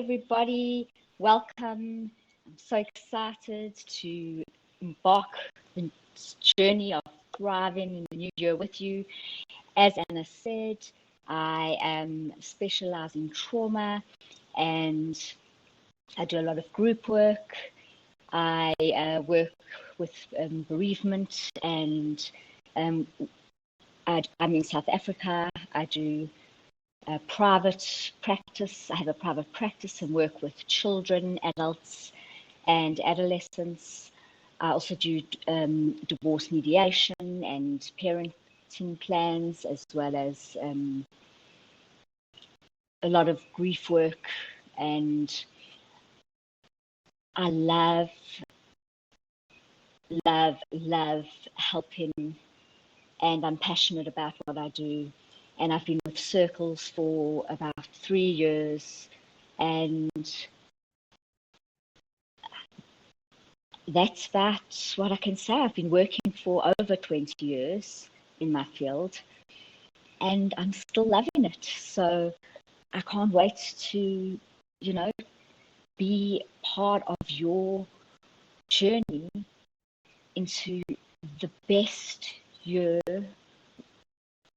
everybody. Welcome. I'm so excited to embark this journey of thriving in the new year with you. As Anna said, I am specialized in trauma and I do a lot of group work. I work with bereavement and um, I'm in South Africa. I do private practice. I have a private practice and work with children, adults, and adolescents. I also do divorce mediation and parenting plans, as well as a lot of grief work. And I love helping, and I'm passionate about what I do. And I've been with Circles for about 3 years, and that's about what I can say. I've been working for over 20 years in my field, and I'm still loving it. So I can't wait to, be part of your journey into the best year,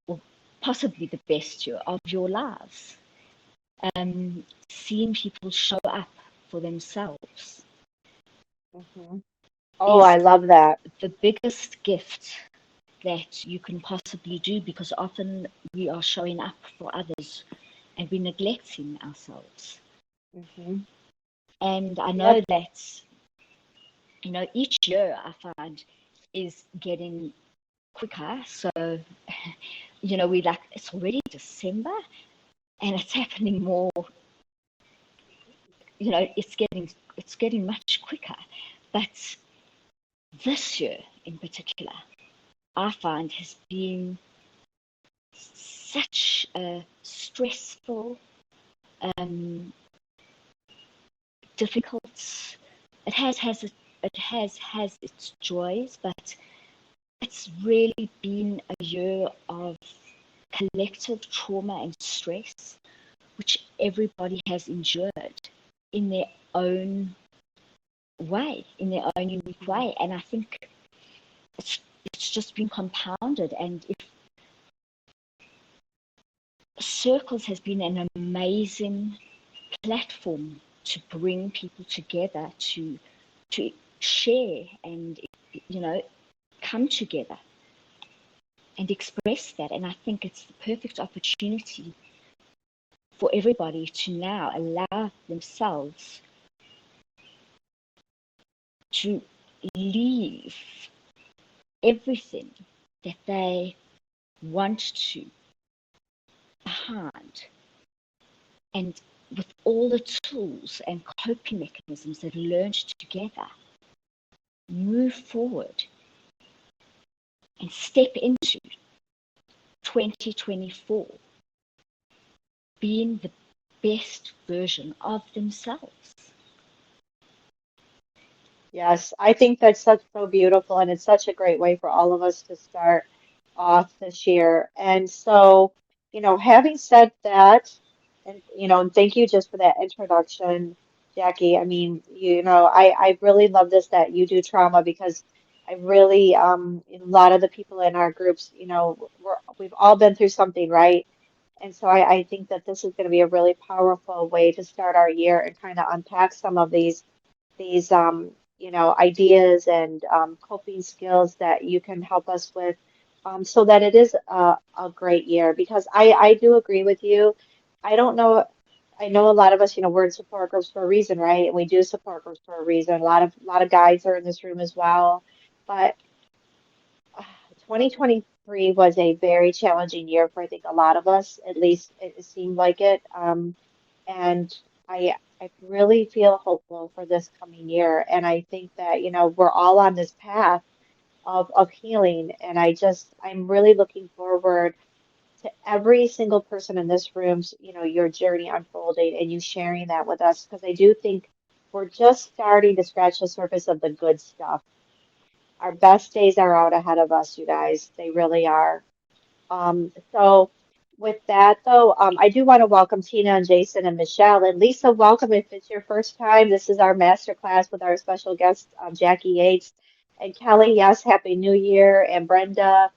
or possibly the best year of your lives. Seeing people show up for themselves Hmm. Oh, is I love that. the biggest gift that you can possibly do, because often we are showing up for others and we're neglecting ourselves. Hmm. And I know Yep. that, each year I find is getting quicker. So, we like, it's already December and it's happening more, it's getting much quicker. But this year in particular, I find has been such a stressful, um, difficult. It has its joys, but it's really been a year of collective trauma and stress, which everybody has endured in their own way, in their own unique way. And I think it's just been compounded. And if Circles has been an amazing platform to bring people together to share and come together and express that. And I think it's the perfect opportunity for everybody to now allow themselves to leave everything that they want to behind, and with all the tools and coping mechanisms they've learned together, move forward and step into 2024 being the best version of themselves. Yes, I think that's such so beautiful, and it's such a great way for all of us to start off this year. And so, having said that, and thank you just for that introduction, Jackie. I mean, I really love this that you do trauma because I really, a lot of the people in our groups, we've all been through something, right? And so I think that this is going to be a really powerful way to start our year and kind of unpack some of these ideas and coping skills that you can help us with, so that it is a great year. Because I do agree with you. I don't know. I know a lot of us, we're in support groups for a reason, right? And we do support groups for a reason. A lot of guides are in this room as well. But 2023 was a very challenging year for I think a lot of us. At least it seemed like it. And I really feel hopeful for this coming year. And I think that, we're all on this path of healing. And I'm really looking forward to every single person in this room's, your journey unfolding and you sharing that with us. Because I do think we're just starting to scratch the surface of the good stuff. Our best days are out ahead of us, you guys. They really are. So with that, though, I do want to welcome Tina and Jason and Michelle. And Lisa, welcome if it's your first time. This is our master class with our special guest, Jacqui Yates. And Kelly, yes, Happy New Year. And Brenda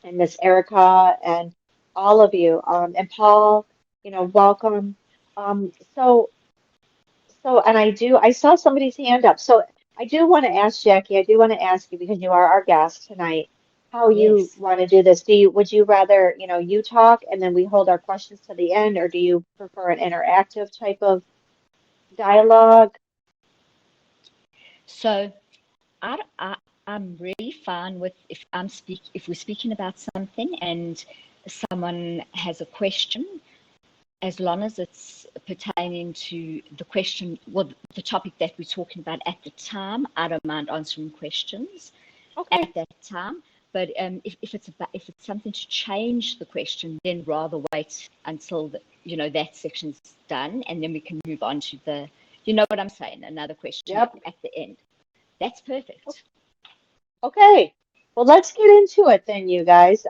and Miss Erica and all of you. And Paul, welcome. Um, so, and I saw somebody's hand up. So I do want to ask Jacqui, I do want to ask you because you are our guest tonight, how you Yes. want to do this. Would you rather, you talk and then we hold our questions to the end, or do you prefer an interactive type of dialogue? So I, I, I'm really fine with if we're speaking about something and someone has a question, as long as it's pertaining to the question, well, the topic that we're talking about at the time. I don't mind answering questions Okay. at that time. But if it's something to change the question, then rather wait until that section's done, and then we can move on to you know what I'm saying, another question Yep. at the end. That's perfect. Okay. Well, let's get into it then, you guys.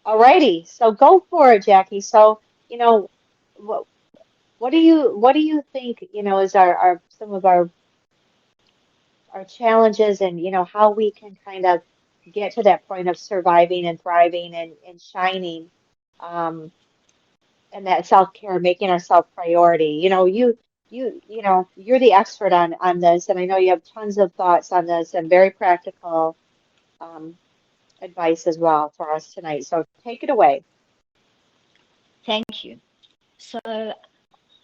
Alrighty. So go for it, Jacqui. So, what what do you think, is our some of our challenges and how we can kind of get to that point of surviving and thriving and shining, um and that self-care, making ourselves priority. You're the expert on this, and I know you have tons of thoughts on this and very practical um advice as well for us tonight, so take it away. Thank you. So,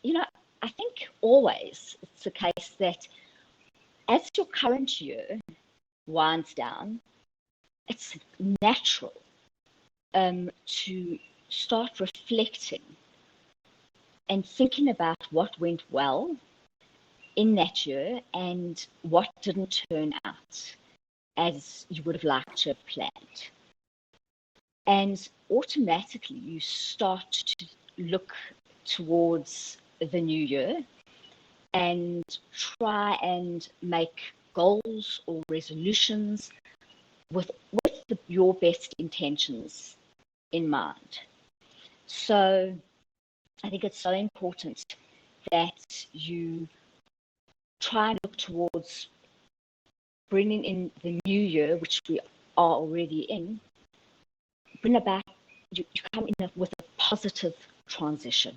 you know, I think always it's the case that as your current year winds down, it's natural to start reflecting and thinking about what went well in that year and what didn't turn out as you would have liked to have planned. And automatically you start to look towards the new year and try and make goals or resolutions with your best intentions in mind. So I think it's so important that you try and look towards bringing in the new year, which we are already in, bring about, you come in with a positive transition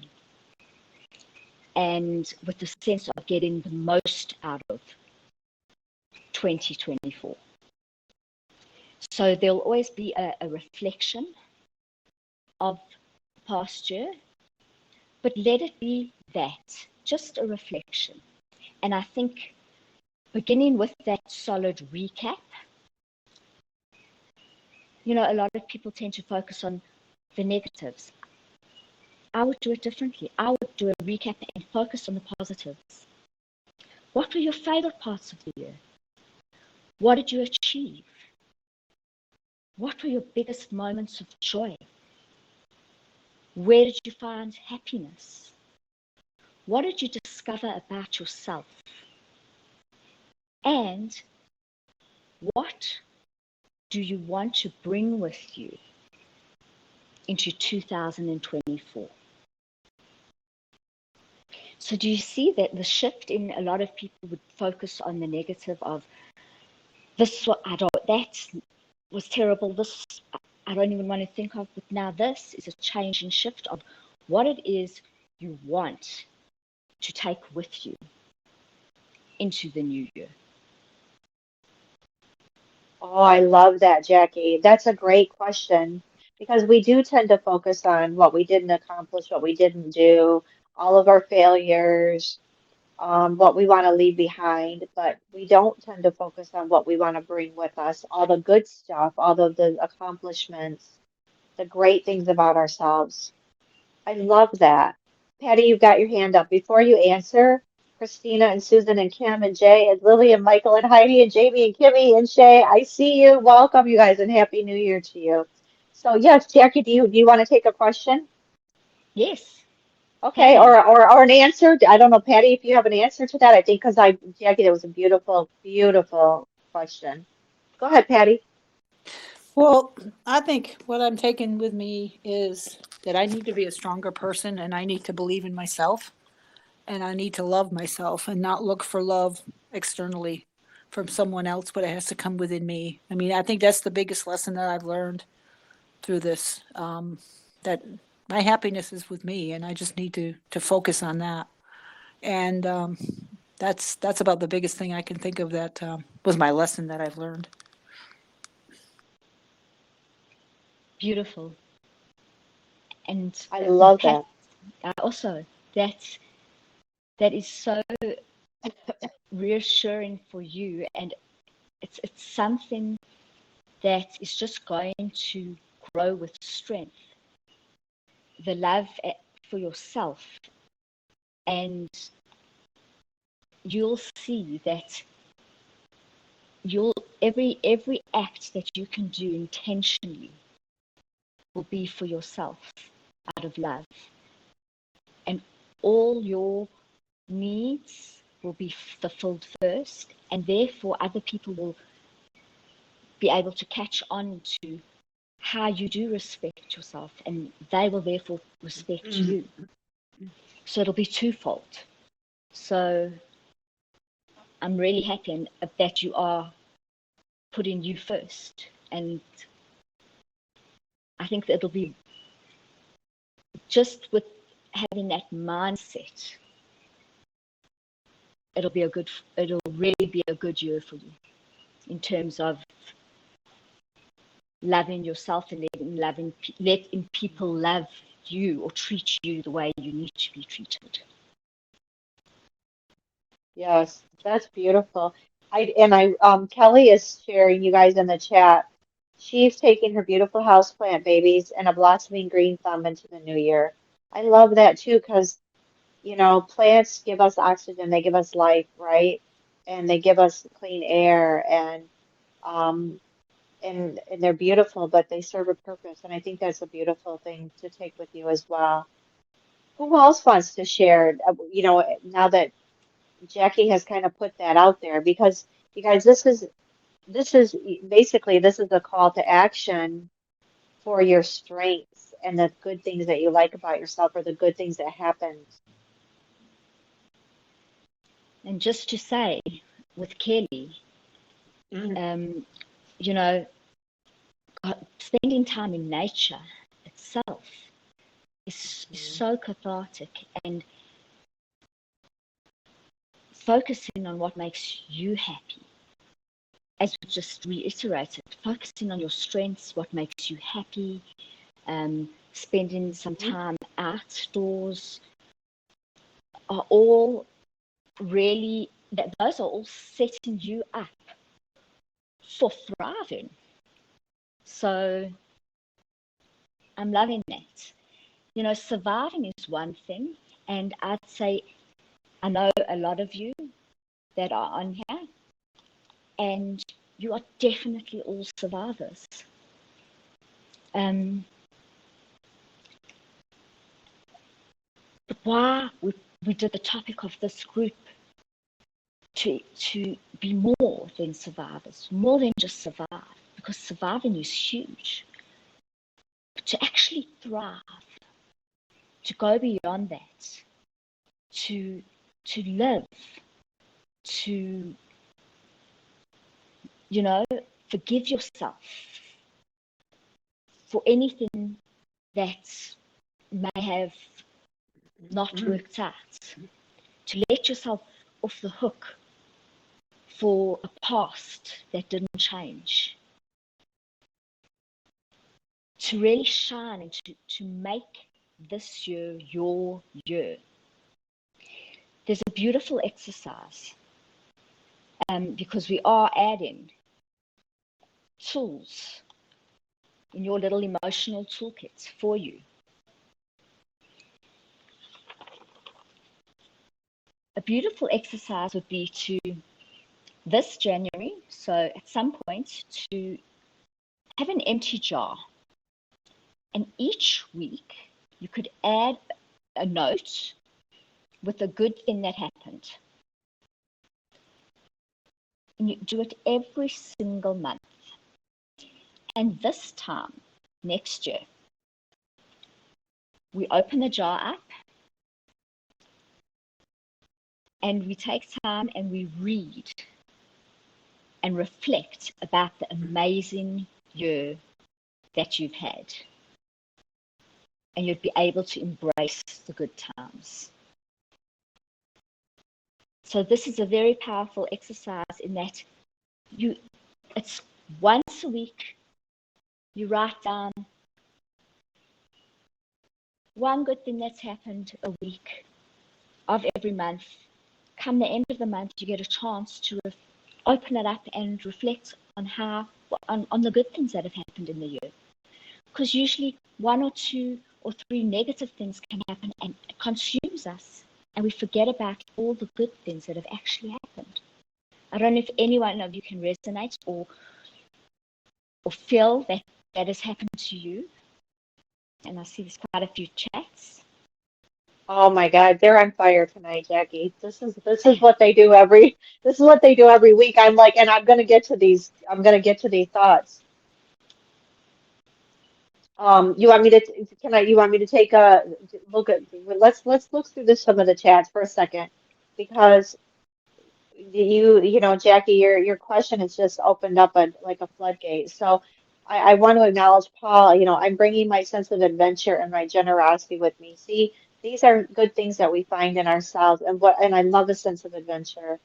and with the sense of getting the most out of 2024. So there'll always be a reflection of past year, but let it be that, just a reflection. And I think beginning with that solid recap, a lot of people tend to focus on the negatives. I would do it differently. I would do a recap and focus on the positives. What were your favorite parts of the year? What did you achieve? What were your biggest moments of joy? Where did you find happiness? What did you discover about yourself? And what do you want to bring with you into 2024? So do you see that the shift in a lot of people would focus on the negative of this, that was terrible, this I don't even want to think of, but now this is a change and shift of what it is you want to take with you into the new year. Oh, I love that, Jacqui. That's a great question because we do tend to focus on what we didn't accomplish, what we didn't do, all of our failures, what we want to leave behind, but we don't tend to focus on what we want to bring with us, all the good stuff, all of the accomplishments, the great things about ourselves. I love that. Patty, you've got your hand up. Before you answer, Christina and Susan and Kim and Jay and Lily and Michael and Heidi and Jamie and Kimmy and Shay, I see you. Welcome, you guys, and Happy New Year to you. So yes, Jacqui, do you want to take a question? Yes, Okay, happy. or an answer. I don't know, Patty, if you have an answer to that. I think because Jacqui, that was a beautiful, beautiful question. Go ahead, Patty. Well, I think what I'm taking with me is that I need to be a stronger person and I need to believe in myself and I need to love myself and not look for love externally from someone else, but it has to come within me. I mean, I think that's the biggest lesson that I've learned through this, that my happiness is with me and I just need to focus on that. And that's about the biggest thing I can think of that was my lesson that I've learned. Beautiful. And I love Pat, that. also, that is so reassuring for you, and it's something that is just going to grow with strength. The love for yourself, and you'll see that you'll every act that you can do intentionally will be for yourself out of love, and all your needs will be fulfilled first, and therefore other people will be able to catch on to how you do respect yourself, and they will therefore respect you. So it'll be twofold. So I'm really happy that you are putting you first, and I think that it'll be just with having that mindset, it'll really be a good year for you in terms of loving yourself and letting people love you or treat you the way you need to be treated. Yes, that's beautiful. Kelly is sharing you guys in the chat. She's taking her beautiful houseplant babies and a blossoming green thumb into the new year. I love that too, because plants give us oxygen, they give us life, right? And they give us clean air um and they're beautiful, but they serve a purpose. And I think that's a beautiful thing to take with you as well. Who else wants to share? Now that Jacqui has kind of put that out there, because you guys, this is basically this is a call to action for your strengths and the good things that you like about yourself or the good things that happened. And just to say, with Kelly, Mhm. you know, spending time in nature itself is so cathartic, and focusing on what makes you happy, as we just reiterated, focusing on your strengths, what makes you happy, spending some Mhm. time outdoors are all really, that those are all setting you up for thriving. So I'm loving that. Surviving is one thing, and I'd say I know a lot of you that are on here, and you are definitely all survivors. Um, but why we did the topic of this group to be more than survivors, more than just survive, because surviving is huge. But to actually thrive, to go beyond that, to live, to forgive yourself for anything that may have not worked out, to let yourself off the hook for a past that didn't change, to really shine and to make this year your year. There's a beautiful exercise, because we are adding tools in your little emotional toolkits for you. A beautiful exercise would be to, this January, so at some point, to have an empty jar. And each week, you could add a note with a good thing that happened. And you do it every single month. And this time, next year, we open the jar up and we take time and we read and reflect about the amazing year that you've had. And you'd be able to embrace the good times. So this is a very powerful exercise in that it's once a week, you write down one good thing that's happened a week of every month. Come the end of the month, you get a chance to open it up and reflect on the good things that have happened in the year. Because usually 1 or 2 or 3 negative things can happen and it consumes us. And we forget about all the good things that have actually happened. I don't know if any one of you can resonate or feel that has happened to you. And I see there's quite a few chats. Oh my God, they're on fire tonight, Jacqui. This is what they do every week. I'm like, and I'm gonna get to these thoughts. You want me to you want me to take a look at let's look through some of the chats for a second because Jacqui, your question has just opened up like a floodgate. So I want to acknowledge Paul. I'm bringing my sense of adventure and my generosity with me. See, these are good things that we find in ourselves, and I love a sense of adventure.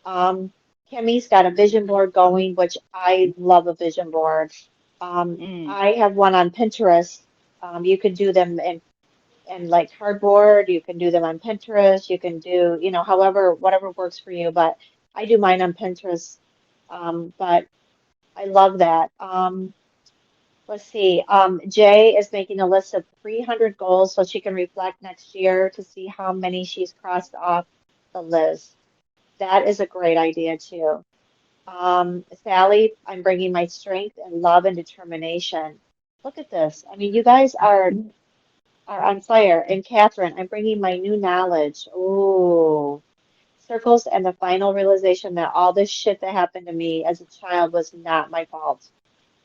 Kimmy's got a vision board going, which I love a vision board. I have one on Pinterest. You can do them in like cardboard, you can do them on Pinterest, you can do, whatever works for you, but I do mine on Pinterest. But I love that. Let's see. Jay is making a list of 300 goals so she can reflect next year to see how many she's crossed off the list. That is a great idea too. Sally, I'm bringing my strength and love and determination. Look at this. I mean, you guys are on fire. And Catherine, I'm bringing my new knowledge. Ooh, circles and the final realization that all this shit that happened to me as a child was not my fault.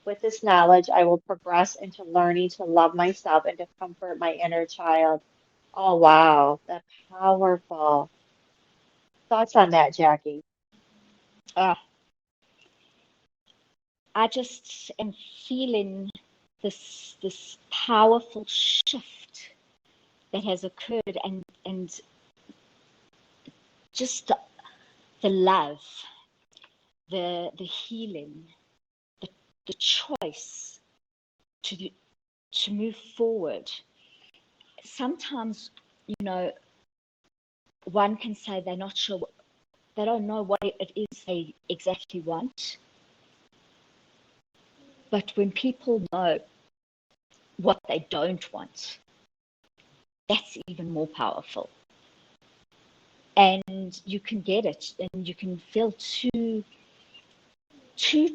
With this knowledge, I will progress into learning to love myself and to comfort my inner child. Oh, wow, that's powerful. Thoughts on that, Jacqui? Uh, I just am feeling this powerful shift that has occurred and just the love, the healing, the choice to move forward. Sometimes, one can say they're not sure, they don't know what it is they exactly want. But when people know what they don't want, that's even more powerful. And you can get it, and you can feel two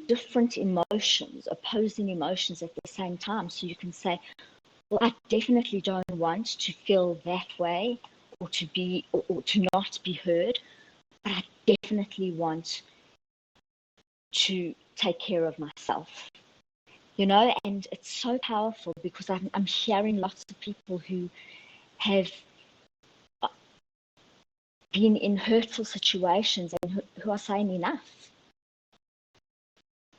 different emotions, opposing emotions at the same time. So you can say, well, I definitely don't want to feel that way or to not be heard, but I definitely want to take care of myself. And it's so powerful because I'm hearing lots of people who have been in hurtful situations and who are saying enough.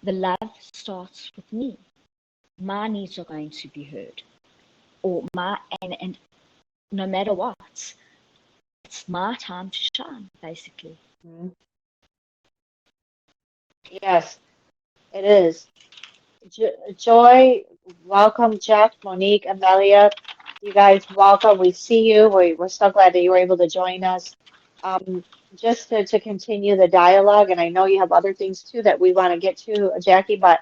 The love starts with me. My needs are going to be heard, and no matter what, it's my time to shine, basically. Mhm. Yes, it is. Joy, welcome, Jeff, Monique, Amelia. You guys, welcome. We see you. We're so glad that you were able to join us. Just to continue the dialogue, and I know you have other things too that we want to get to, Jacqui, but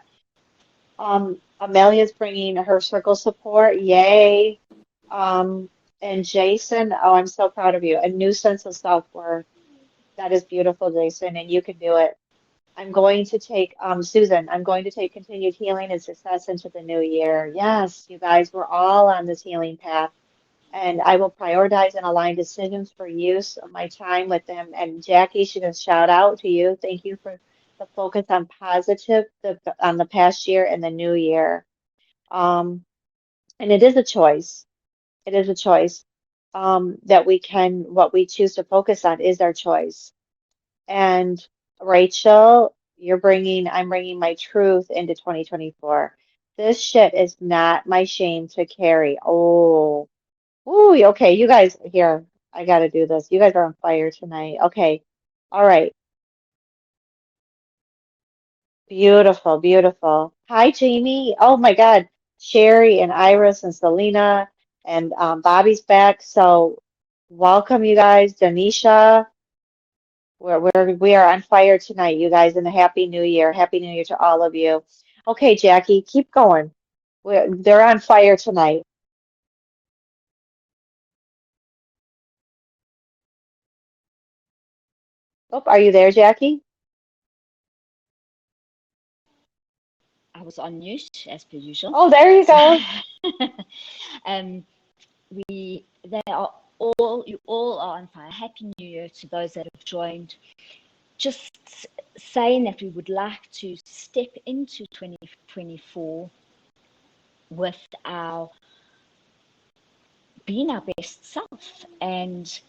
Amelia's bringing her circle support. Yay. And Jason, oh, I'm so proud of you. A new sense of self-worth. That is beautiful, Jason, and you can do it. I'm going to take, Susan, I'm going to take continued healing and success into the new year. Yes, you guys, we're all on this healing path. And I will prioritize and align decisions for use of my time with them. And Jacqui, should have shout out to you. Thank you for to focus on positive on the past year and the new year. Um, and it is a choice. It is a choice that we can, what we choose to focus on is our choice. And Rachel, I'm bringing my truth into 2024. This shit is not my shame to carry. Oh, ooh, okay, you guys, here, I gotta do this. You guys are on fire tonight. Okay, all right. Beautiful, beautiful. Hi, Jamie. Oh my God. Sherry and Iris and Selena and Bobby's back. So welcome, you guys. Danisha, we are on fire tonight, you guys, and a happy new year. Happy New Year to all of you. Okay, Jackie, keep going. They're on fire tonight. Oh, are you there, Jackie? I was on mute as per usual. Oh, there you So, go. um, they are all, you all are on fire. Happy New Year to those that have joined. Just saying that we would like to step into 2024 with our being our best self and,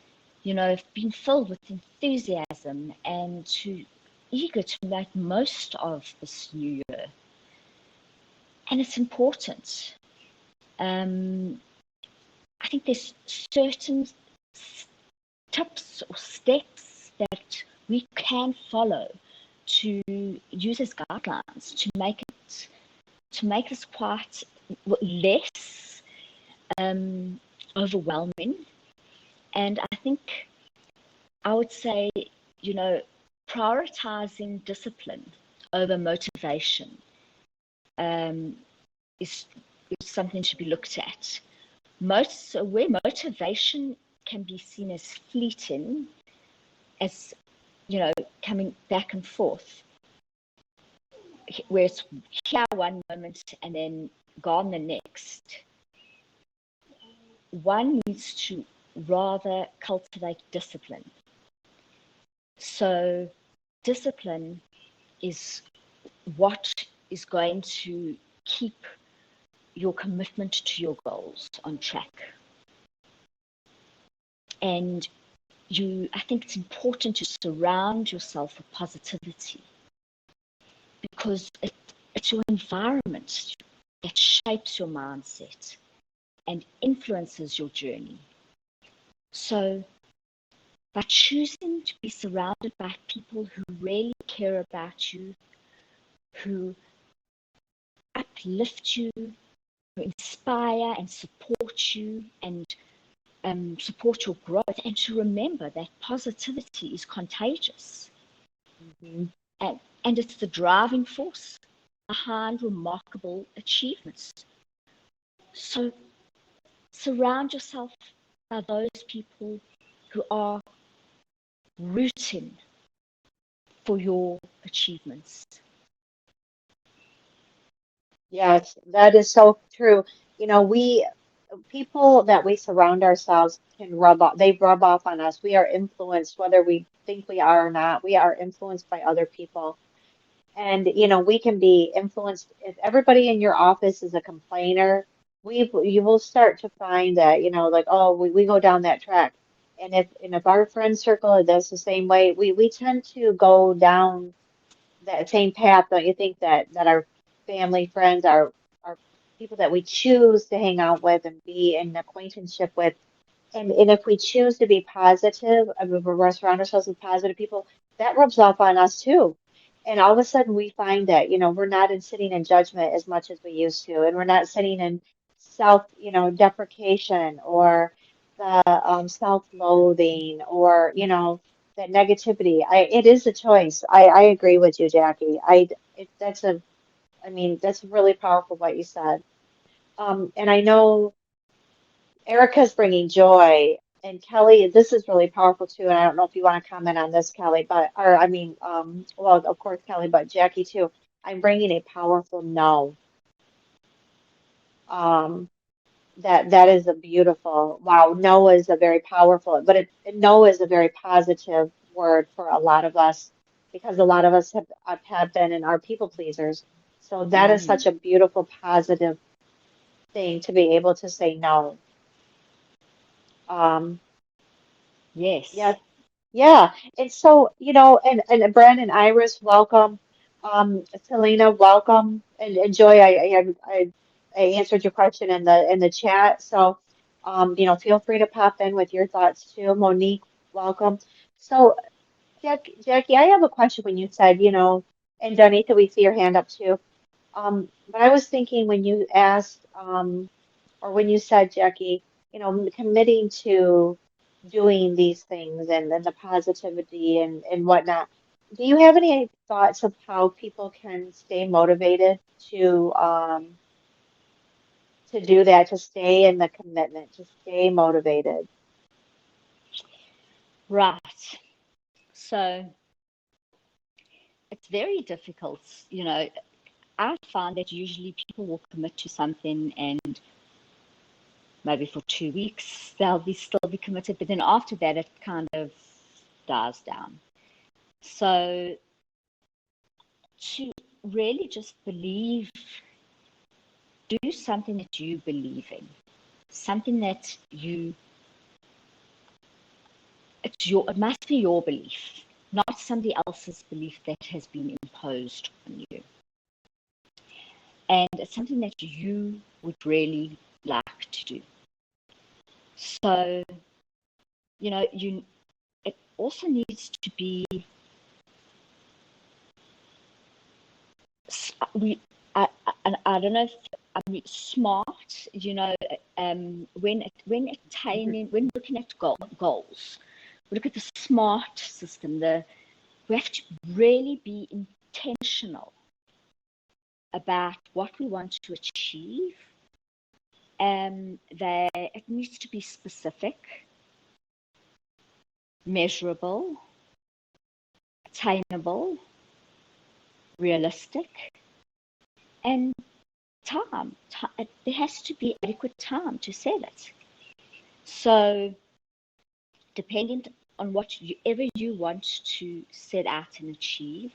being filled with enthusiasm and eager to make most of this new year. And it's important. Um, I think there's certain tips or steps that we can follow to use as guidelines to make this quite less overwhelming. And I think I would say, prioritizing discipline over motivation um, is something to be looked at. Where motivation can be seen as fleeting, as coming back and forth, where it's here one moment and then gone the next. One needs to rather cultivate discipline. So, discipline is what is going to keep your commitment to your goals on track. And I think it's important to surround yourself with positivity because it's your environment that shapes your mindset and influences your journey. So, by choosing to be surrounded by people who really care about you, who uplift you, who inspire and support you and support your growth, and to remember that positivity is contagious. Mhm. And it's the driving force behind remarkable achievements. So surround yourself by those people who are rooting for your achievements. Yes, that is so true. People that we surround ourselves can they rub off on us. We are influenced, whether we think we are or not. We are influenced by other people. And, we can be influenced if everybody in your office is a complainer, you will start to find that, like, oh, we go down that track. And if our friend circle does the same way, we tend to go down that same path. Don't you think that our family, friends, our people that we choose to hang out with and be in acquaintanceship with, and if we choose to be positive, we surround ourselves with positive people, that rubs off on us too. And all of a sudden we find that, we're not sitting in judgment as much as we used to, and we're not sitting in self, deprecation or the self-loathing or, that negativity. It is a choice. I agree with you, Jackie. That's really powerful what you said. And I know Erica's bringing joy. And Kelly, this is really powerful too. And I don't know if you want to comment on this, Kelly, well, of course, Kelly, but Jackie too. I'm bringing a powerful no. Um, that is a beautiful, wow, no is a very powerful, but no is a very positive word for a lot of us. because a lot of us have been and are people pleasers. So that is Mm, such a beautiful, positive thing to be able to say no. Um, yes. yeah, yeah. And so, and Brandon, Iris, welcome. Selena, welcome. And Joy, I answered your question in the chat. So, feel free to pop in with your thoughts too. Monique, welcome. So, Jackie, I have a question when you said, and Donita, we see your hand up too. But I was thinking when you asked, or when you said, Jackie, committing to doing these things and the positivity and whatnot, do you have any thoughts of how people can stay motivated to do that, to stay in the commitment, to stay motivated? Right. So it's very difficult. I find that usually people will commit to something and maybe for 2 weeks they'll still be committed, but then after that it kind of dies down. So to really just do something that you believe in, something that it must be your belief, not somebody else's belief that has been imposed on you. And it's something that you would really like to do. So, it also needs to be we I don't know if I mean smart. When Mhm. attaining when looking at goals, we look at the SMART system. We have to really be intentional about what we want to achieve. That it needs to be specific, measurable, attainable, realistic, and time. There has to be adequate time to set it. So, depending on whatever you want to set out and achieve,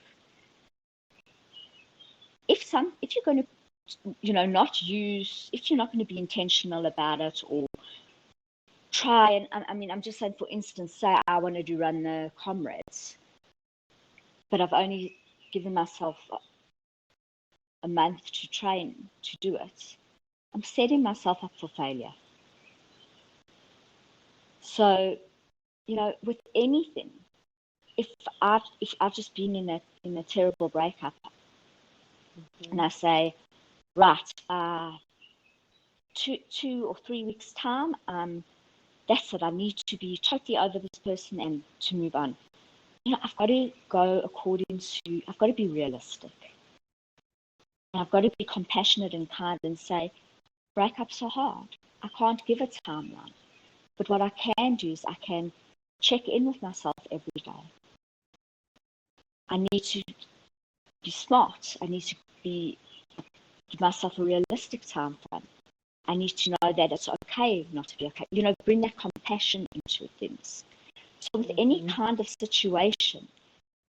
if you're going to, if you're not going to be intentional about it or try and, I mean, I'm just saying, for instance, say I want to run the comrades, but I've only given myself a month to train to do it. I'm setting myself up for failure. So, with anything, if I've just been in a terrible breakup, and Mhm. I say, right, 2 or 3 weeks time, that's it. I need to be totally over this person and to move on. I've got to go I've got to be realistic. And I've got to be compassionate and kind and say, breakups are hard. I can't give a timeline. But what I can do is I can check in with myself every day. I need to be smart. I need to give myself a realistic time frame. I need to know that it's okay not to be okay. Bring that compassion into things. So with any Mhm. kind of situation,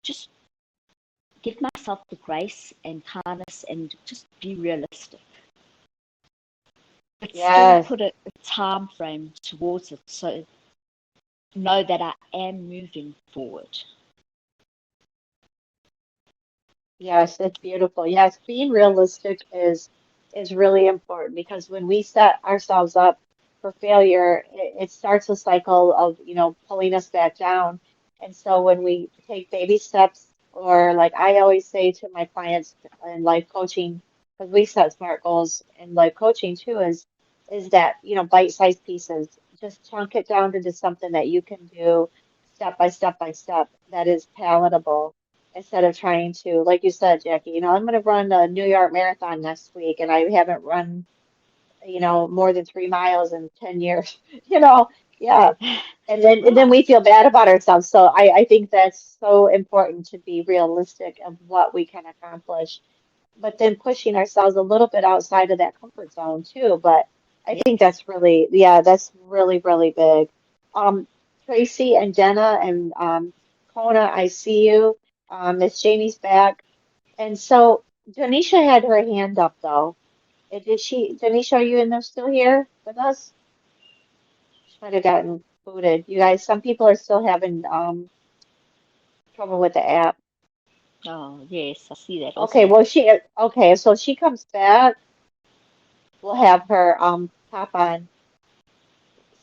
just give myself the grace and kindness and just be realistic. But still Yes. put a time frame towards it, so know that I am moving forward. Yes, it's beautiful. Yes, being realistic is really important because when we set ourselves up for failure, it starts a cycle of, pulling us back down. And so when we take baby steps, or like I always say to my clients in life coaching, because we set SMART goals in life coaching too, is that, bite-sized pieces. Just chunk it down into something that you can do step by step by step that is palatable instead of trying to, like you said, Jackie, I'm going to run a New York Marathon next week and I haven't run, more than 3 miles in 10 years, yeah. And then Right. we feel bad about ourselves. So I think that's so important to be realistic of what we can accomplish, but then pushing ourselves a little bit outside of that comfort zone too. But I think Yes. that's really, yeah, that's really, really big. Um, Tracy and Jenna and Kona, I see you. Miss Jamie's back. And so Tanisha had her hand up though. Tanisha, are you in there still here with us? She might have gotten booted. You guys, some people are still having trouble with the app. Oh, yes, I see that Okay, also. well okay, so she comes back, we'll have her pop on.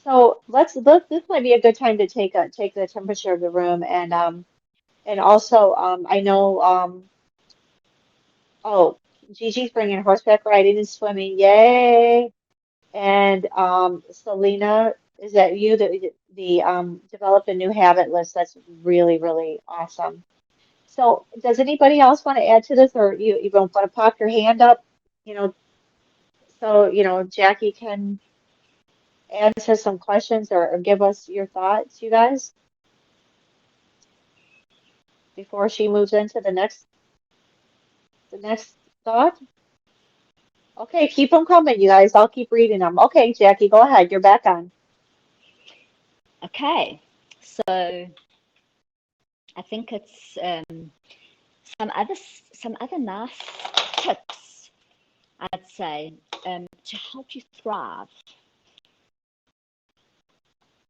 So this might be a good time to take the temperature of the room and also I know oh Gigi's bringing horseback riding and swimming, yay! And Selena, is that you that developed a new habit list? That's really, really awesome. So does anybody else want to add to this, or you don't want to pop your hand up, you know, so Jackie can answer some questions or give us your thoughts, you guys, before she moves into the next thought? Okay, keep them coming, you guys. I'll keep reading them. Okay, Jackie, go ahead. You're back on. Okay, so I think it's some other nice tips, I'd say, to help you thrive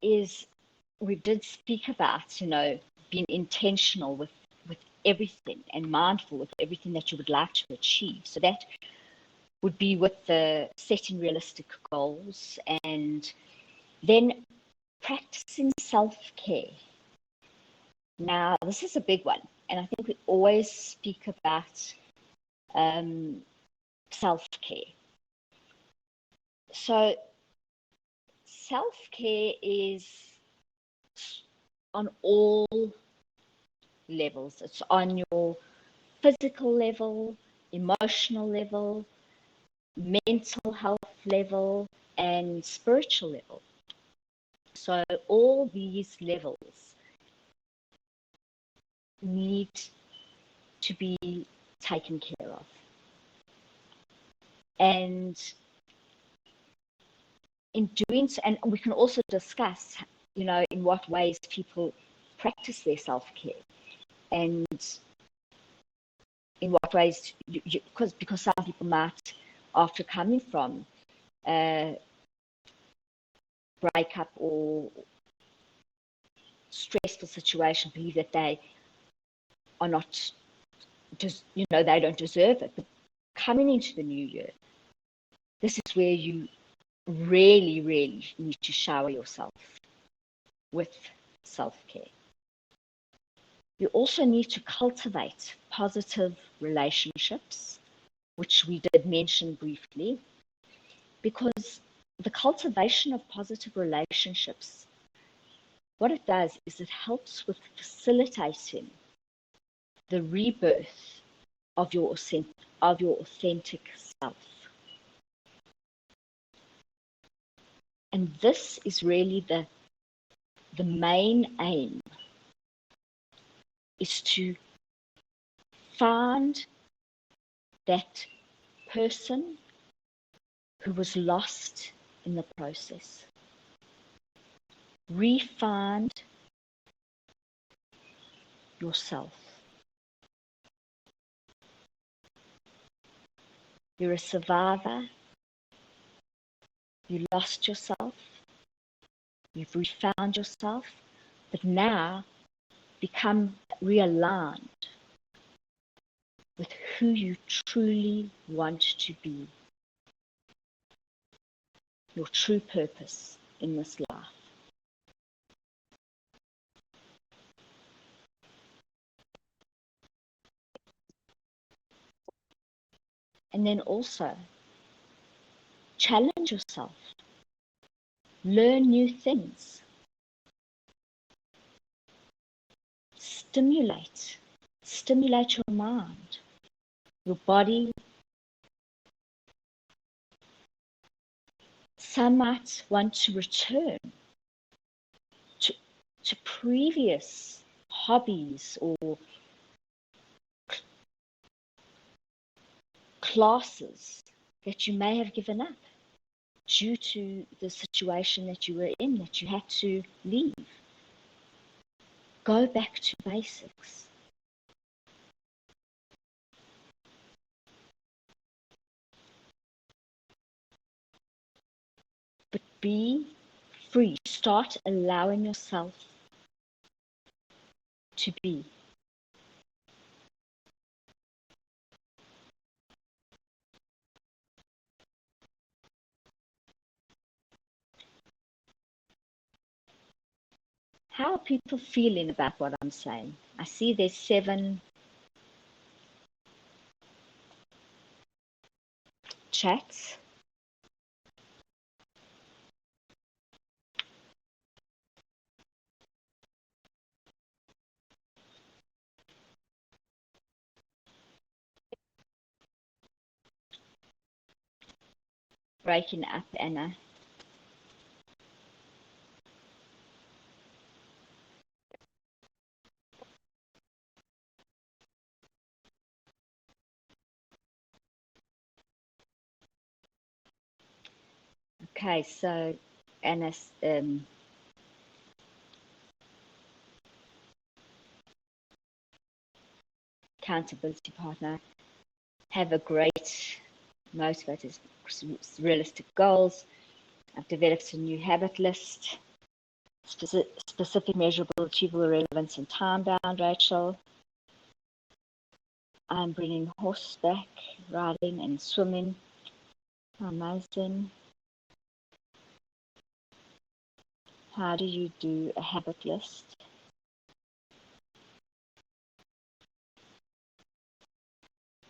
is we did speak about, being intentional with everything and mindful with everything that you would like to achieve. So that would be with the setting realistic goals and then practicing self-care. Now, this is a big one, and I think we always speak about um, self-care. So self-care is on all levels. It's on your physical level, emotional level, mental health level, and spiritual level. So all these levels need to be taken care of. And in doing so, and we can also discuss, in what ways people practice their self-care and in what ways, because some people might, after coming from a breakup or stressful situation, believe that they are not just, they don't deserve it. But coming into the new year, this is where you really, really need to shower yourself with self-care. You also need to cultivate positive relationships, which we did mention briefly, because the cultivation of positive relationships, what it does is it helps with facilitating the rebirth of your authentic self. And this is really the main aim, is to find that person who was lost in the process. Re-find yourself. You're a survivor. You lost yourself. You've refound yourself. But now become realigned with who you truly want to be. Your true purpose in this life. And then also challenge yourself. Learn new things. Stimulate your mind, your body. Some might want to return to previous hobbies or classes that you may have given up due to the situation that you were in, that you had to leave. Go back to basics. be free. Start allowing yourself to be. How are people feeling about what I'm saying? I see there's 7 chats. Breaking up, Anna. Okay, so Anna's accountability partner. Have a great, motivated, realistic goals. I've developed a new habit list. Specific, measurable, achievable, relevance, and time bound, Rachel. I'm bringing horseback riding and swimming. Amazing. How do you do a habit list?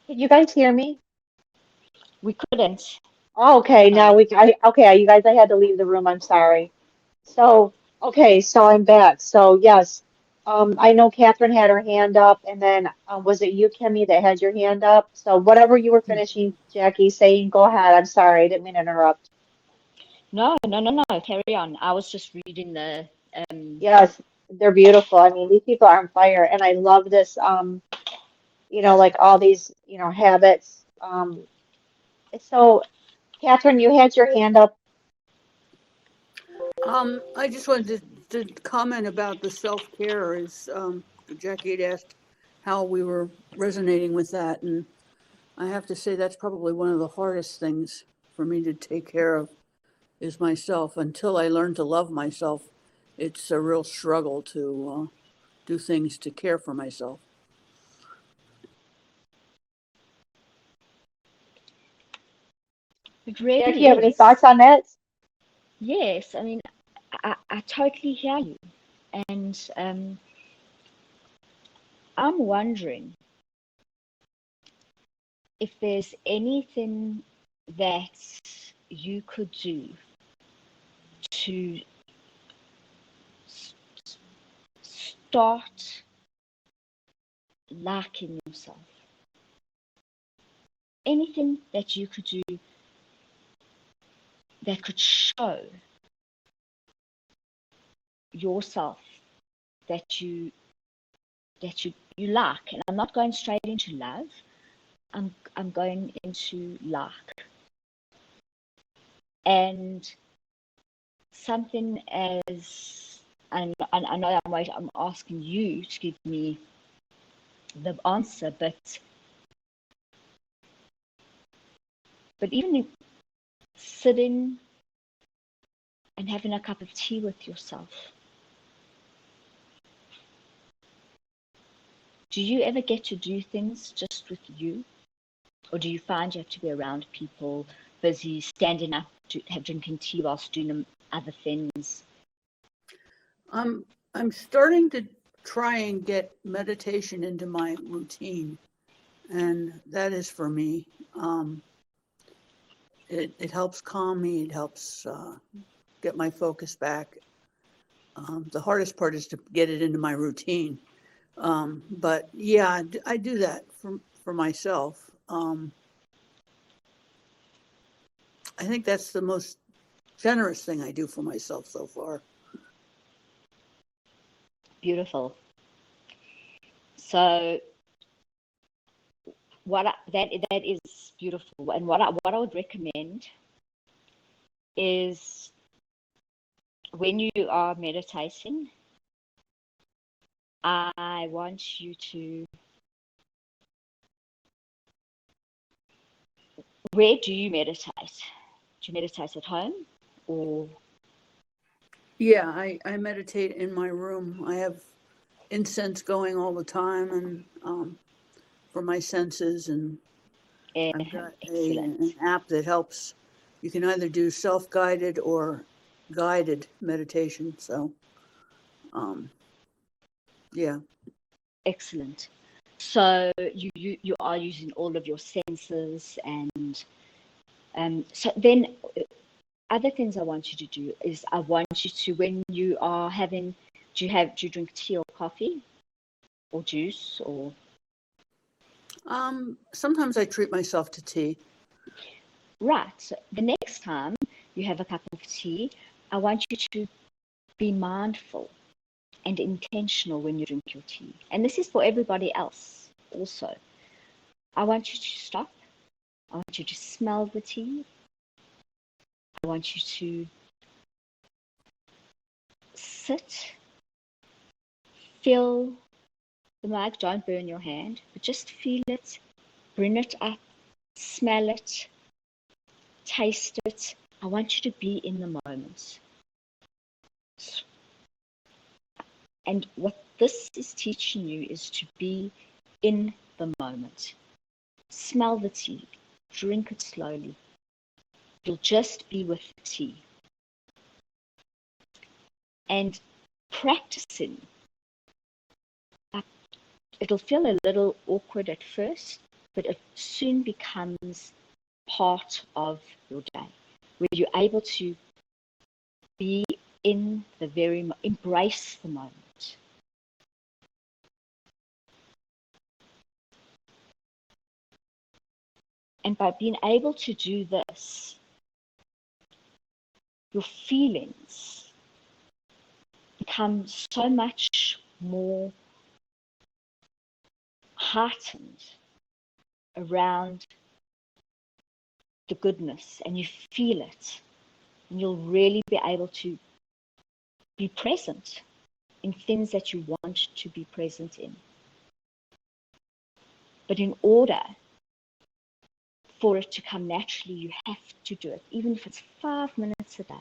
Can you guys hear me? We couldn't. Oh, okay, now No. okay, you guys, I had to leave the room. I'm sorry. So, okay, so I'm back. So, yes, I know Catherine had her hand up, and then was it you, Kimmy, that had your hand up? So, whatever you were finishing, Jackie, saying, go ahead. I'm sorry, I didn't mean to interrupt. No. Carry on. I was just reading the. Yes, they're beautiful. I mean, these people are on fire, and I love this, like all these, habits. So, Catherine, you had your hand up. I just wanted to comment about the self-care. As Jackie had asked how we were resonating with that, and I have to say that's probably one of the hardest things for me to take care of is myself. Until I learn to love myself, it's a real struggle to do things to care for myself. It Jackie, really you have any is. thoughts on that? Yes, I mean, I totally hear you. And I'm wondering if there's anything that you could do to start liking yourself. Anything that you could do that could show yourself that you like. And I'm not going straight into love. I'm going into like. And something as I know I'm asking you to give me the answer, but even sitting and having a cup of tea with yourself. Do you ever get to do things just with you? Or do you find you have to be around people, busy, standing up, drinking tea whilst doing other things? I'm starting to try and get meditation into my routine, and that is for me. It helps calm me. It helps get my focus back. The hardest part is to get it into my routine. But yeah, I do that for myself. I think that's the most generous thing I do for myself so far. Beautiful. So that is beautiful. And what I would recommend is when you are meditating, I want you to. Where do you meditate? Do you meditate at home or Yeah, I meditate in my room. I have incense going all the time, and for my senses, and I've got an Excellent. app that helps. You can either do self-guided or guided meditation. So, um, yeah. Excellent. So you are using all of your senses, and so then other things I want you to do is I want you to, when you are having, do you drink tea or coffee or juice or Sometimes I treat myself to tea. right? So the next time you have a cup of tea, I want you to be mindful and intentional when you drink your tea. And this is for everybody else also. I want you to stop. I want you to smell the tea. I want you to sit, feel the mug. Don't burn your hand, but just feel it, bring it up, smell it, taste it. I want you to be in the moment. And what this is teaching you is to be in the moment. Smell the tea, drink it slowly. You'll just be with the tea. And practicing, it'll feel a little awkward at first, but it soon becomes part of your day, where you're able to be in the embrace the moment. And by being able to do this, your feelings become so much more heightened around the goodness, and you feel it, and you'll really be able to be present in things that you want to be present in. But in order for it to come naturally, you have to do it, even if it's 5 minutes a day.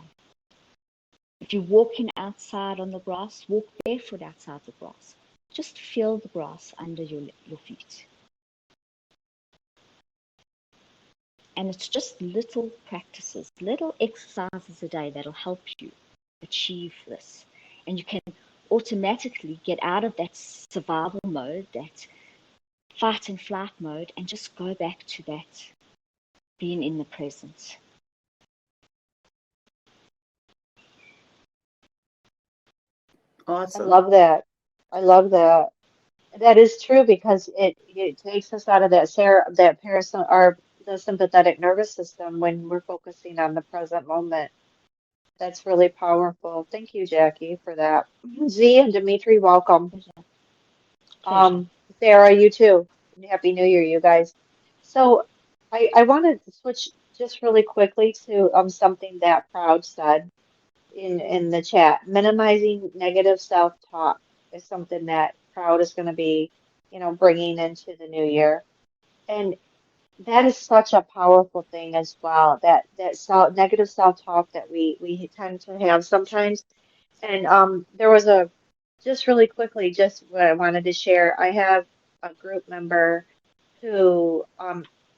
If you're walking outside on the grass, walk barefoot outside the grass. Just feel the grass under your feet. And it's just little practices, little exercises a day that'll help you achieve this. And you can automatically get out of that survival mode, that fight and flight mode, and just go back to that being in the present. I Awesome. love that. I love that. That is true because it takes us out of that parasy or the sympathetic nervous system when we're focusing on the present moment. That's really powerful. Thank you, Jackie, for that. Z and Dimitri, welcome. Pleasure. Pleasure. Sarah, you too. Happy New Year, you guys. So I wanted to switch just really quickly to something that Proud said in the chat. Minimizing negative self-talk is something that Proud is going to be, bringing into the new year. And that is such a powerful thing as well. Negative self-talk that we tend to have sometimes. And there was just really quickly, just what I wanted to share. I have a group member who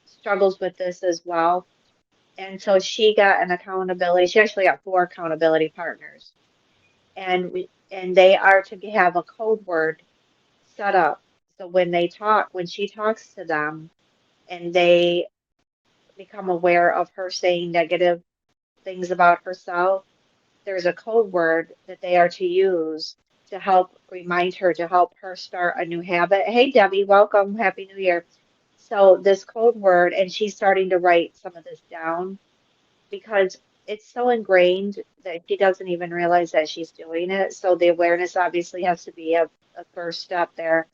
struggles with this as well. And so she got an accountability. She actually got four accountability partners, and they are to have a code word set up. So when she talks to them, and they become aware of her saying negative things about herself, there's a code word that they are to use to help remind her, to help her start a new habit. Hey, Debbie, welcome. Happy New Year. So this code word, and she's starting to write some of this down because it's so ingrained that she doesn't even realize that she's doing it. So the awareness obviously has to be a first step there.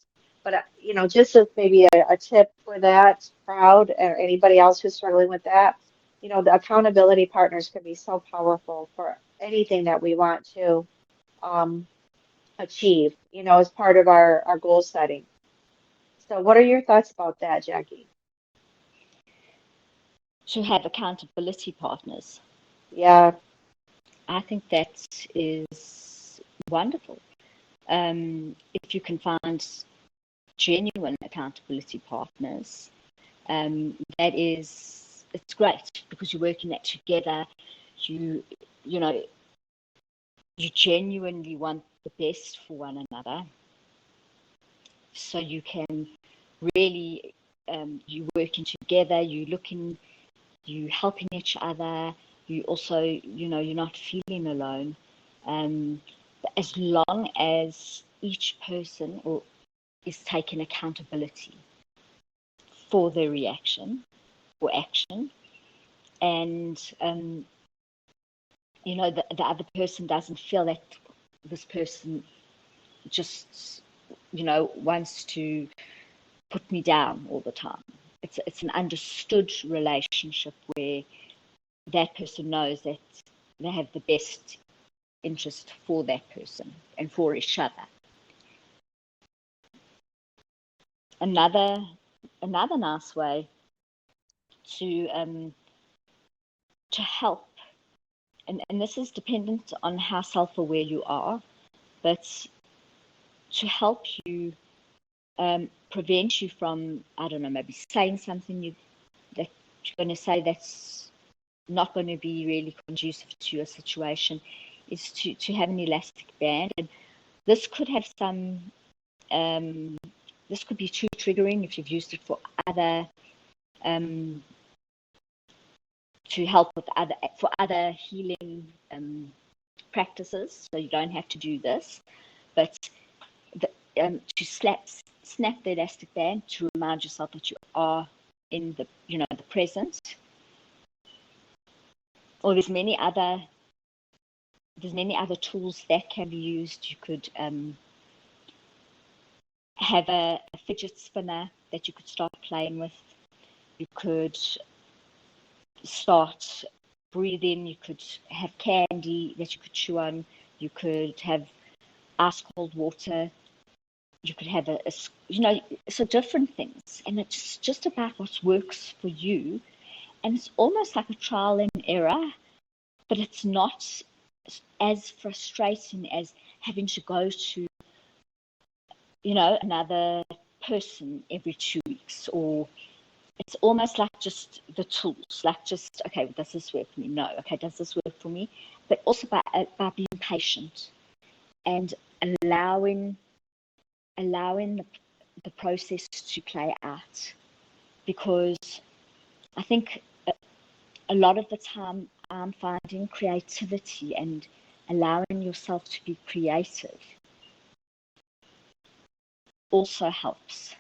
But, just as maybe a tip for that crowd or anybody else who's struggling with that, the accountability partners can be so powerful for anything that we want to um, achieve, as part of our goal setting. So what are your thoughts about that, Jackie? To have accountability partners. Yeah, I think that is wonderful. If you can find genuine accountability partners, it's great because you're working that together. You know, you genuinely want the best for one another, so you can really, you working together, you helping each other. You also, you're not feeling alone. But as long as each person is taking accountability for their reaction or action, and the other person doesn't feel that this person just wants to put me down all the time. It's an understood relationship where that person knows that they have the best interest for that person and for each other. Another nice way to help, and this is dependent on how self-aware you are, but to help you prevent you from, I don't know, maybe saying something that you're going to say that's not going to be really conducive to your situation, is to have an elastic band. And this could have this could be too triggering if you've used it for other, to help with other healing practices. So you don't have to do this, but to snap the elastic band to remind yourself that you are in the present. Or there's many other tools that can be used. You could have a fidget spinner that you could start playing with. You could start breathing. You could have candy that you could chew on. You could have ice cold water. You could have so different things. And it's just about what works for you. And it's almost like a trial and error, but it's not as frustrating as having to go to, another person every 2 weeks, or it's almost like just the tools, like just, okay, does this work for me? No. Okay, does this work for me? But also by being patient and allowing the process to play out. Because I think a lot of the time I'm finding creativity and allowing yourself to be creative also helps.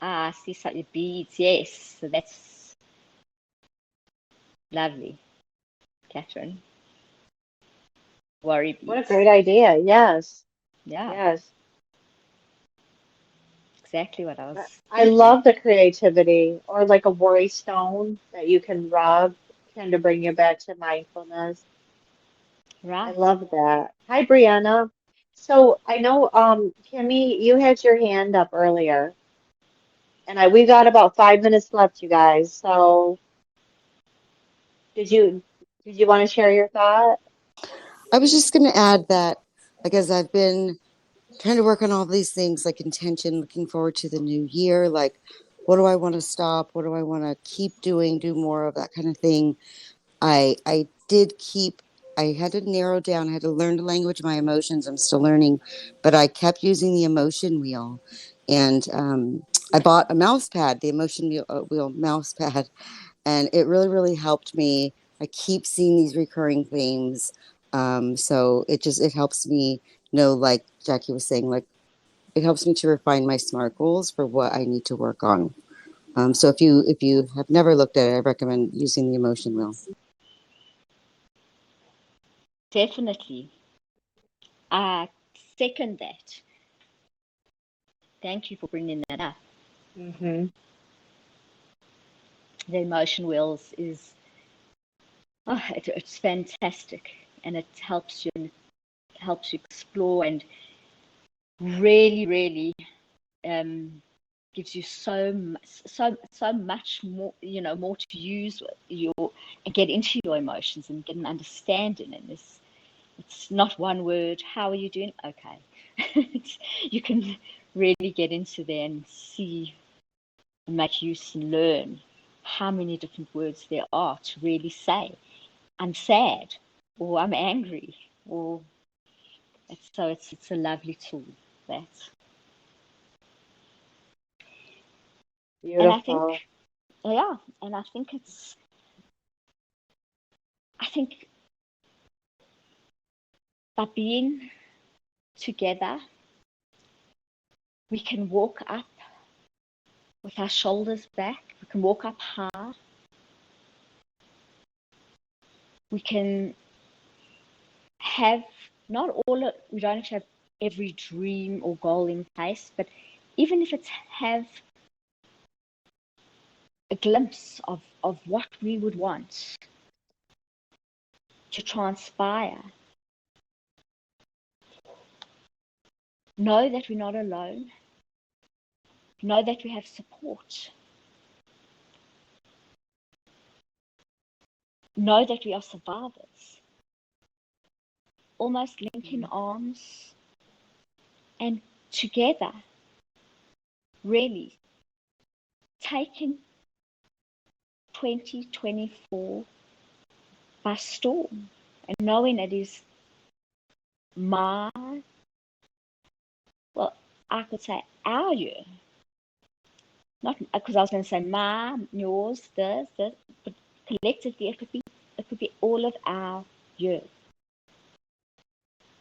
I see some beads, yes. So that's lovely, Catherine. Worry beads. What a great idea. Yes. Yeah, Yes. exactly what I was I thinking. love the creativity, or like a worry stone that you can rub, kind of bring you back to mindfulness. I Right. love that. Hi, Brianna. So I know, Kimmy, you had your hand up earlier, and we got about 5 minutes left, you guys. So did you want to share your thought? I was just going to add that, like, as I've been trying to work on all these things, like intention, looking forward to the new year, like, what do I want to stop? What do I want to keep doing? Do more of that kind of thing. I did keep. I had to narrow down. I had to learn to language my emotions. I'm still learning, but I kept using the emotion wheel, and I bought a mouse pad, the emotion wheel mouse pad, and it really, really helped me. I keep seeing these recurring themes. So it helps me know, like Jackie was saying, like it helps me to refine my SMART goals for what I need to work on. So if you have never looked at it, I recommend using the emotion wheel. Definitely. I second that. Thank you for bringing that up. Mm-hmm. The emotion wheels is, it's fantastic, and it helps you explore and really, really gives you so much more, more to use and get into your emotions and get an understanding. And it's not one word. How are you doing? Okay. You can really get into there and see and make use and learn how many different words there are to really say, I'm sad, or I'm angry, or it's a lovely tool, that. And I think, Beautiful. yeah, and I think by being together, we can walk up with our shoulders back. We can walk up high. We can have we don't have every dream or goal in place, but even if it's have a glimpse of what we would want to transpire, know that we're not alone, know that we have support, know that we are survivors, almost linking arms and together, really taking 2024 by storm and knowing it is my, well, I could say our year. Not because I was going to say my, yours, this, but collectively it could be all of our year.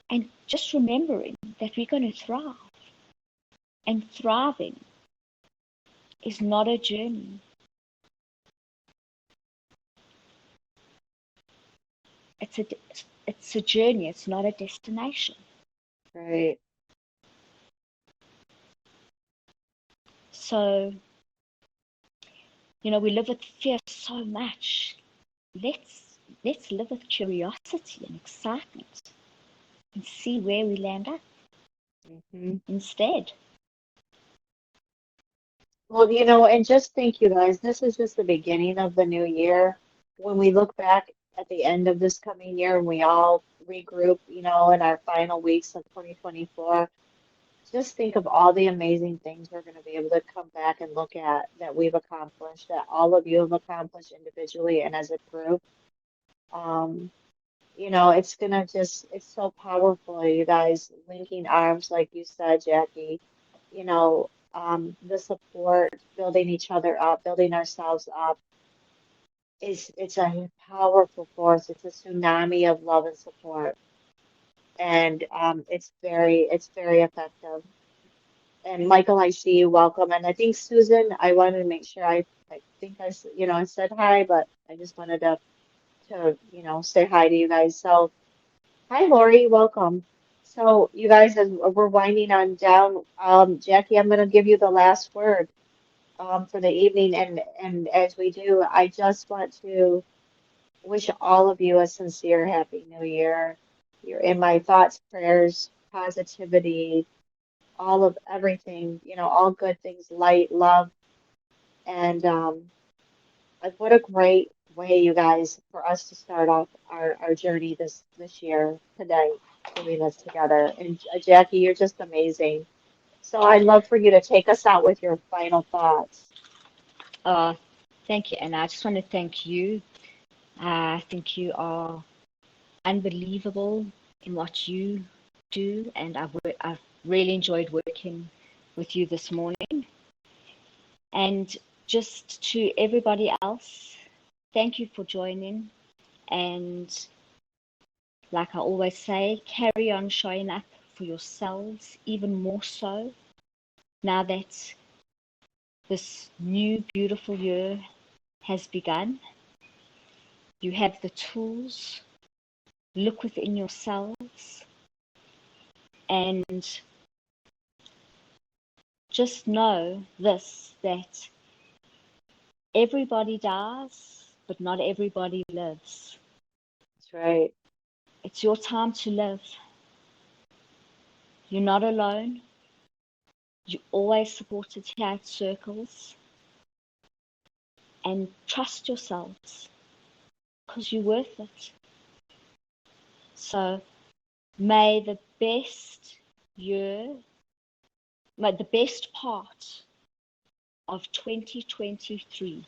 And just remembering that we're going to thrive. And thriving is not a journey. It's a journey, it's not a destination. Right. So, we live with fear so much. Let's live with curiosity and excitement and see where we land up instead. Well, and just think, you guys, this is just the beginning of the new year. When we look back at the end of this coming year and we all regroup, in our final weeks of 2024, just think of all the amazing things we're going to be able to come back and look at that we've accomplished, that all of you have accomplished individually and as a group. Um, it's so powerful, you guys, linking arms, like you said, Jacqui, the support, building each other up, building ourselves up it's a powerful force. It's a tsunami of love and support. And it's very effective. And Michael, I see you. Welcome. And I think Susan, I wanted to make sure I think I said hi, but I just wanted to say hi to you guys. So hi, Lori, welcome. So you guys, as we're winding on down, Jacqui, I'm going to give you the last word for the evening. And as we do, I just want to wish all of you a sincere Happy New Year. You're in my thoughts, prayers, positivity, all of everything, all good things, light, love, and what a great way, you guys, for us to start off our journey this year today, doing this together. And Jacqui, you're just amazing. So I'd love for you to take us out with your final thoughts. Thank you. And I just want to thank you. I think you are unbelievable in what you do, and I've really enjoyed working with you this morning. And just to everybody else, thank you for joining. And like I always say, carry on showing up for yourselves, even more so now that this new beautiful year has begun. You have the tools. Look within yourselves and just know this, that everybody dies, but not everybody lives. That's right. It's your time to live. You're not alone. You always supported here at Circles. And trust yourselves, because you're worth it. So may the best part of 2023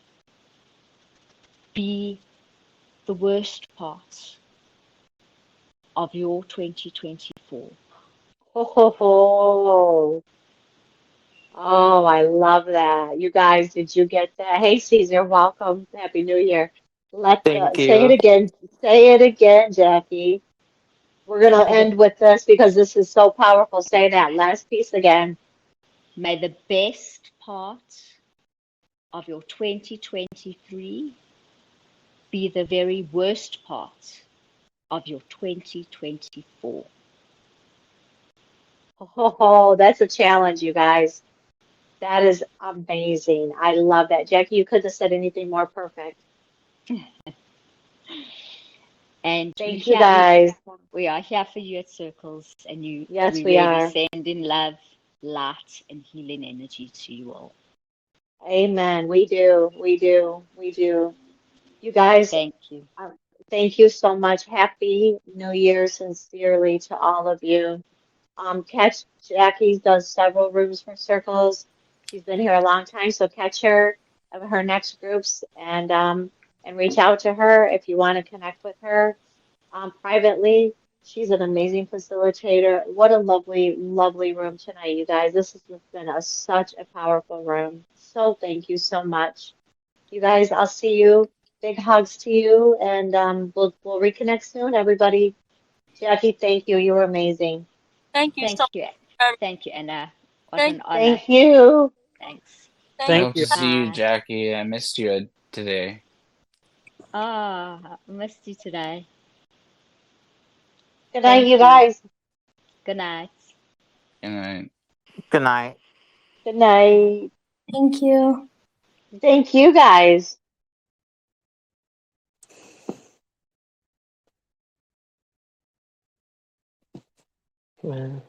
be the worst part of your 2024. Ho, ho, ho. Oh, I love that. You guys, did you get that? Hey, Caesar, welcome. Happy New Year. Thank Say it you. again. Say it again, Jackie. We're gonna May the, end with this because this is so powerful. Say that last piece again. may the best part of your 2023 be the very worst part of your 2024. Oh, that's a challenge, you guys. That is amazing. I love that. Jackie, you couldn't have said anything more perfect. And Thank you, guys. we are here for you at Circles, and Yes, we we really are. send in love, light, and healing energy to you all. Amen. We do. We do. We do. You guys, Thank you. uh, thank you so much. Happy New Year sincerely to all of you. Catch Jackie does several rooms for Circles. She's been here a long time, so catch her of her next groups and reach out to her if you want to connect with her privately. She's an amazing facilitator. What a lovely, lovely room tonight, you guys. This has just been such a powerful room. So thank you so much. You guys, I'll see you. Big hugs to you, and we'll reconnect soon, everybody. Jackie, thank you. You were amazing. Thank you Thank so you. much. Thank you, Anna. What Thank an honor. Thank you. Thanks. I thank hope Thank to you. see you, Bye. Jackie. I missed you today. Ah, I missed you today. Good night, Thank you you. guys. Good night. And Good night. Good night. Thank you. Thank you, guys. Man.